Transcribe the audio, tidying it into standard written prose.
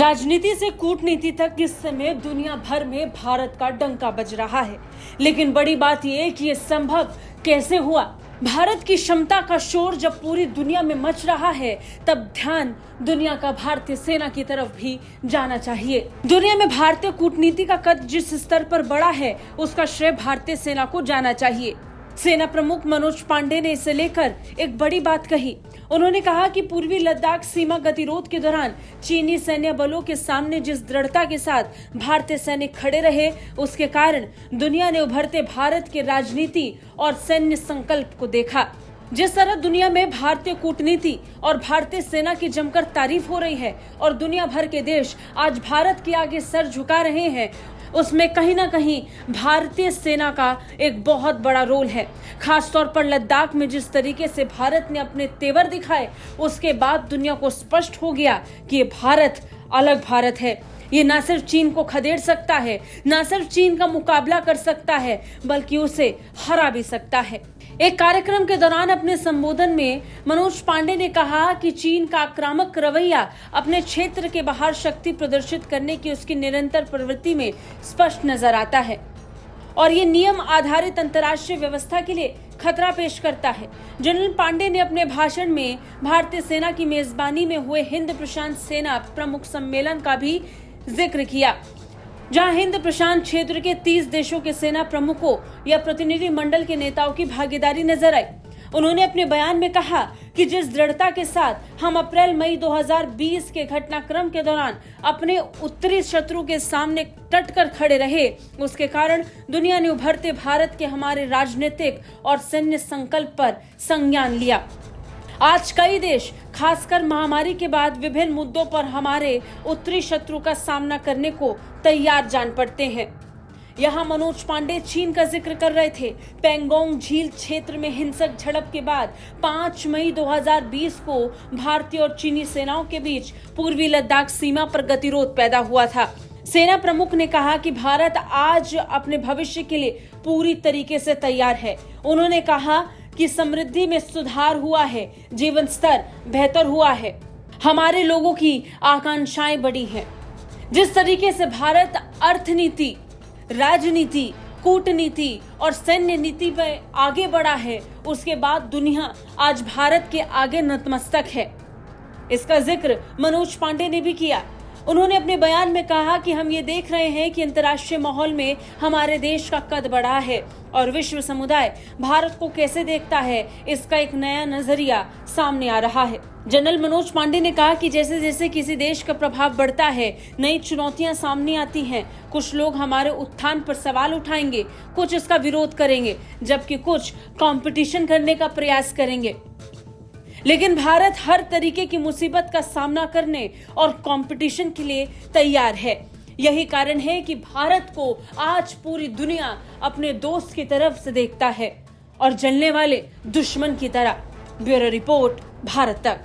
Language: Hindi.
राजनीति से कूटनीति तक इस समय दुनिया भर में भारत का डंका बज रहा है। लेकिन बड़ी बात यह है कि यह संभव कैसे हुआ। भारत की क्षमता का शोर जब पूरी दुनिया में मच रहा है, तब ध्यान दुनिया का भारतीय सेना की तरफ भी जाना चाहिए। दुनिया में भारतीय कूटनीति का कद जिस स्तर पर बढ़ा है, उसका श्रेय भारतीय सेना को जाना चाहिए। सेना प्रमुख मनोज पांडे ने इसे लेकर एक बड़ी बात कही। उन्होंने कहा कि पूर्वी लद्दाख सीमा गतिरोध के दौरान चीनी सैन्य बलों के सामने जिस दृढ़ता के साथ भारतीय सैनिक खड़े रहे, उसके कारण दुनिया ने उभरते भारत के राजनीति और सैन्य संकल्प को देखा। जिस तरह दुनिया में भारतीय कूटनीति और भारतीय सेना की जमकर तारीफ हो रही है और दुनिया भर के देश आज भारत के आगे सर झुका रहे हैं, उसमें कहीं ना कहीं भारतीय सेना का एक बहुत बड़ा रोल है। खासतौर पर लद्दाख में जिस तरीके से भारत ने अपने तेवर दिखाए, उसके बाद दुनिया को स्पष्ट हो गया कि ये भारत अलग भारत है। ये न सिर्फ चीन को खदेड़ सकता है, न सिर्फ चीन का मुकाबला कर सकता है, बल्कि उसे हरा भी सकता है। एक कार्यक्रम के दौरान अपने संबोधन में मनोज पांडे ने कहा कि चीन का आक्रामक रवैया अपने क्षेत्र के बाहर शक्ति प्रदर्शित करने की उसकी निरंतर प्रवृत्ति में स्पष्ट नजर आता है और ये नियम आधारित अंतर्राष्ट्रीय व्यवस्था के लिए खतरा पेश करता है। जनरल पांडे ने अपने भाषण में भारतीय सेना की मेजबानी में हुए हिंद प्रशांत सेना प्रमुख सम्मेलन का भी जिक्र किया, जहां हिंद प्रशांत क्षेत्र के 30 देशों के सेना प्रमुखों या प्रतिनिधि मंडल के नेताओं की भागीदारी नजर आई। उन्होंने अपने बयान में कहा कि जिस दृढ़ता के साथ हम अप्रैल-मई 2020 के घटनाक्रम के दौरान अपने उत्तरी शत्रु के सामने डट कर खड़े रहे, उसके कारण दुनिया ने उभरते भारत के हमारे राजनीतिक और सैन्य संकल्प पर संज्ञान लिया। आज कई देश खासकर महामारी के बाद विभिन्न मुद्दों पर हमारे उत्तरी शत्रु का सामना करने को तैयार जान पड़ते हैं। यहाँ मनोज पांडे चीन का जिक्र कर रहे थे। पेंगोंग झील क्षेत्र में हिंसक झड़प के बाद 5 मई 2020 को भारतीय और चीनी सेनाओं के बीच पूर्वी लद्दाख सीमा पर गतिरोध पैदा हुआ था। सेना प्रमुख ने कहा कि भारत आज अपने भविष्य के लिए पूरी तरीके से तैयार है। उन्होंने कहा कि समृद्धि में सुधार हुआ है, जीवन स्तर बेहतर हुआ है, हमारे लोगों की आकांक्षाएं बढ़ी हैं। जिस तरीके से भारत अर्थनीति, राजनीति, कूटनीति और सैन्य नीति में आगे बढ़ा है, उसके बाद दुनिया आज भारत के आगे नतमस्तक है। इसका जिक्र मनोज पांडे ने भी किया। उन्होंने अपने बयान में कहा कि हम ये देख रहे हैं कि अंतर्राष्ट्रीय माहौल में हमारे देश का कद बढ़ा है और विश्व समुदाय भारत को कैसे देखता है, इसका एक नया नजरिया सामने आ रहा है। जनरल मनोज पांडे ने कहा कि जैसे जैसे किसी देश का प्रभाव बढ़ता है, नई चुनौतियां सामने आती हैं। कुछ लोग हमारे उत्थान पर सवाल उठाएंगे, कुछ इसका विरोध करेंगे, जबकि कुछ कंपटीशन करने का प्रयास करेंगे। लेकिन भारत हर तरीके की मुसीबत का सामना करने और कंपटीशन के लिए तैयार है। यही कारण है कि भारत को आज पूरी दुनिया अपने दोस्त की तरफ से देखता है और जलने वाले दुश्मन की तरह। ब्यूरो रिपोर्ट, भारत तक।